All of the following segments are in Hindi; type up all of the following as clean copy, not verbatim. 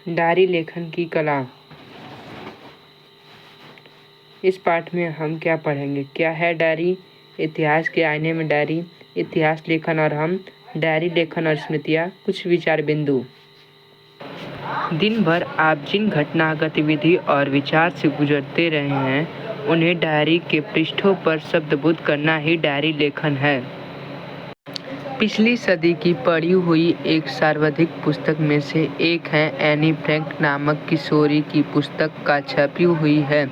डायरी लेखन की कला। इस पाठ में हम क्या पढ़ेंगे? क्या है डायरी? इतिहास के आईने में डायरी, इतिहास लेखन और हम, डायरी लेखन और स्मृतियाँ, कुछ विचार बिंदु। दिन भर आप जिन घटना, गतिविधि और विचार से गुजरते रहे हैं, उन्हें डायरी के पृष्ठों पर शब्दबद्ध करना ही डायरी लेखन है। पिछली सदी की पढ़ी हुई एक सर्वाधिक पुस्तक में से एक है एनी फ्रैंक नामक किशोरी की पुस्तक का छपी हुई है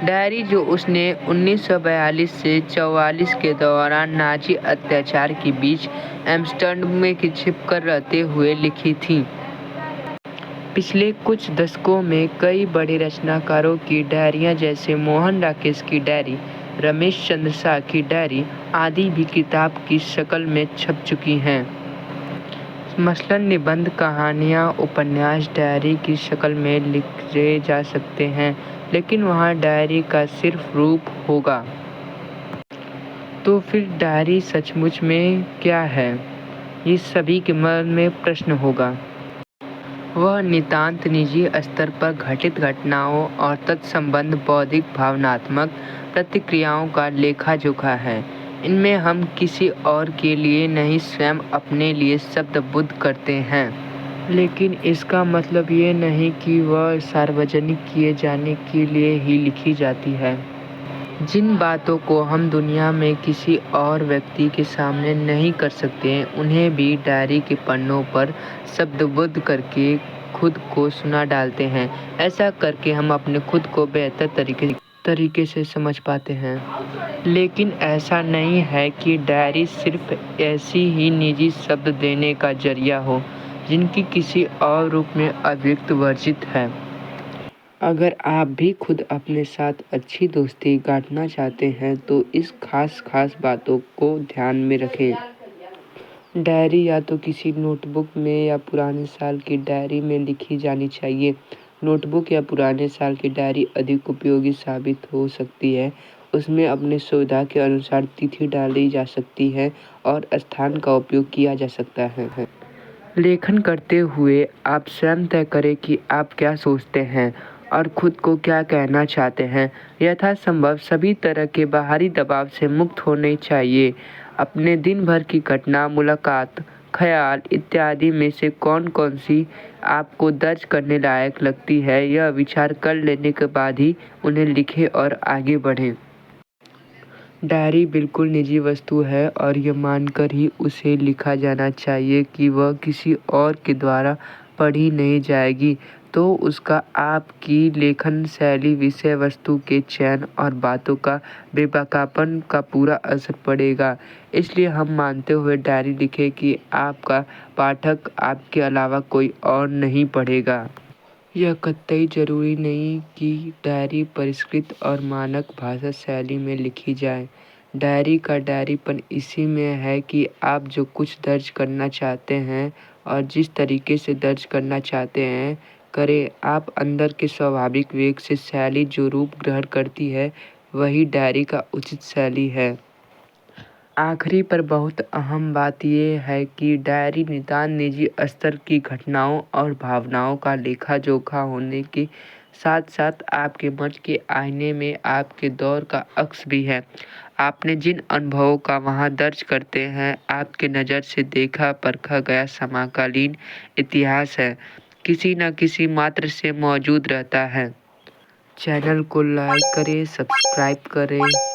डायरी, जो उसने 1942 से 44 के दौरान नाजी अत्याचार के बीच एम्स्टर्डम में छिपकर रहते हुए लिखी थी। पिछले कुछ दशकों में कई बड़े रचनाकारों की डायरियां जैसे मोहन राकेश की डायरी, रमेश चंद्र शाह की डायरी आदि भी किताब की शक्ल में छप चुकी हैं। मसलन निबंध, कहानियां, उपन्यास डायरी की शक्ल में लिखे जा सकते हैं, लेकिन वहाँ डायरी का सिर्फ रूप होगा। तो फिर डायरी सचमुच में क्या है? ये सभी के मन में प्रश्न होगा। वह नितांत निजी स्तर पर घटित घटनाओं और तत्संबंध बौद्धिक भावनात्मक प्रतिक्रियाओं का लेखा-जोखा है। इनमें हम किसी और के लिए नहीं, स्वयं अपने लिए शब्दबद्ध करते हैं। लेकिन इसका मतलब ये नहीं कि वह सार्वजनिक किए जाने के लिए ही लिखी जाती है। जिन बातों को हम दुनिया में किसी और व्यक्ति के सामने नहीं कर सकते, उन्हें भी डायरी के पन्नों पर शब्दबद्ध करके खुद को सुना डालते हैं। ऐसा करके हम अपने खुद को बेहतर तरीके से समझ पाते हैं। लेकिन ऐसा नहीं है कि डायरी सिर्फ ऐसी ही निजी शब्द देने का जरिया हो, जिनकी किसी और रूप में अभिव्यक्ति वर्जित है। अगर आप भी खुद अपने साथ अच्छी दोस्ती गांठना चाहते हैं, तो इस खास बातों को ध्यान में रखें। डायरी या तो किसी नोटबुक में या पुराने साल की डायरी में लिखी जानी चाहिए। नोटबुक या पुराने साल की डायरी अधिक उपयोगी साबित हो सकती है। उसमें अपनी सुविधा के अनुसार तिथि डाली जा सकती है और स्थान का उपयोग किया जा सकता है। लेखन करते हुए आप स्वयं तय करें कि आप क्या सोचते हैं और खुद को क्या कहना चाहते हैं। यथासंभव सभी तरह के बाहरी दबाव से मुक्त होने चाहिए। अपने दिन भर की घटना, मुलाकात, ख्याल इत्यादि में से कौन सी आपको दर्ज करने लायक लगती है, यह विचार कर लेने के बाद ही उन्हें लिखें और आगे बढ़ें। डायरी बिल्कुल निजी वस्तु है और यह मानकर ही उसे लिखा जाना चाहिए कि वह किसी और के द्वारा पढ़ी नहीं जाएगी, तो उसका आपकी लेखन शैली, विषय वस्तु के चयन और बातों का बेबाकापन का पूरा असर पड़ेगा। इसलिए हम मानते हुए डायरी लिखें कि आपका पाठक आपके अलावा कोई और नहीं पढ़ेगा। यह कतई जरूरी नहीं कि डायरी परिष्कृत और मानक भाषा शैली में लिखी जाए। डायरी का डायरीपन इसी में है कि आप जो कुछ दर्ज करना चाहते हैं और जिस तरीके से दर्ज करना चाहते हैं, करें। आप अंदर के स्वाभाविक वेग से शैली जो रूप ग्रहण करती है, वही डायरी का उचित शैली है। आखिरी पर बहुत अहम बात यह है कि डायरी नितांत निजी स्तर की घटनाओं और भावनाओं का लेखा-जोखा होने के साथ साथ आपके मन के आईने में आपके दौर का अक्स भी है। आपने जिन अनुभवों का वहाँ दर्ज करते हैं, आपके नज़र से देखा परखा गया समकालीन इतिहास है, किसी न किसी मात्र से मौजूद रहता है। चैनल को लाइक करें, सब्सक्राइब करें।